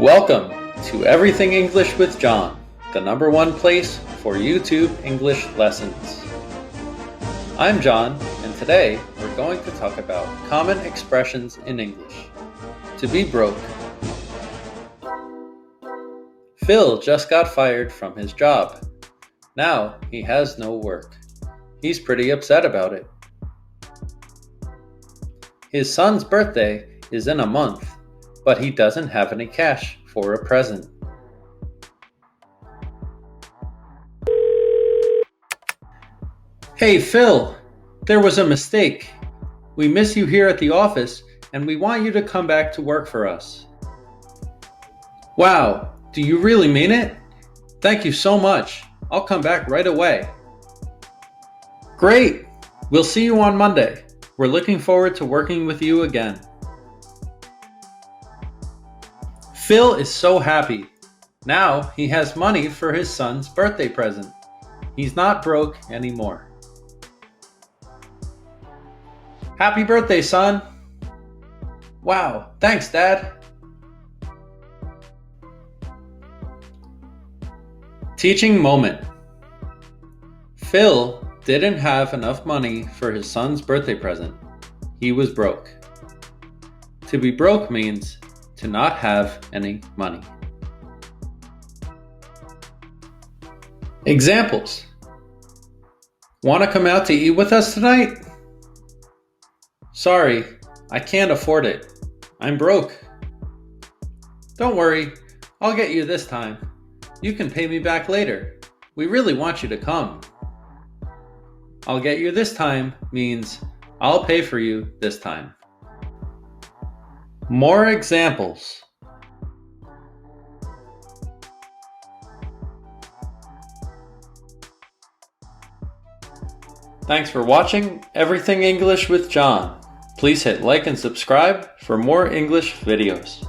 Welcome to Everything English with John, the #1 place for YouTube English lessons. I'm John, and today we're going to talk about common expressions in English. To be broke. Phil just got fired from his job. Now he has no work. He's pretty upset about it. His son's birthday is in a month, but he doesn't have any cash for a present. Hey Phil, there was a mistake. We miss you here at the office and we want you to come back to work for us. Wow, do you really mean it? Thank you so much. I'll come back right away. Great! We'll see you on Monday. We're looking forward to working with you again. Phil is so happy. Now he has money for his son's birthday present. He's not broke anymore. Happy birthday, son! Wow, thanks, Dad! Teaching moment. Phil didn't have enough money for his son's birthday present. He was broke. To be broke means to not have any money. Examples. Want to come out to eat with us tonight? Sorry, I can't afford it. I'm broke. Don't worry, I'll get you this time. You can pay me back later. We really want you to come. I'll get you this time means I'll pay for you this time. More examples. Thanks for watching Everything English with John. Please hit like and subscribe for more English videos.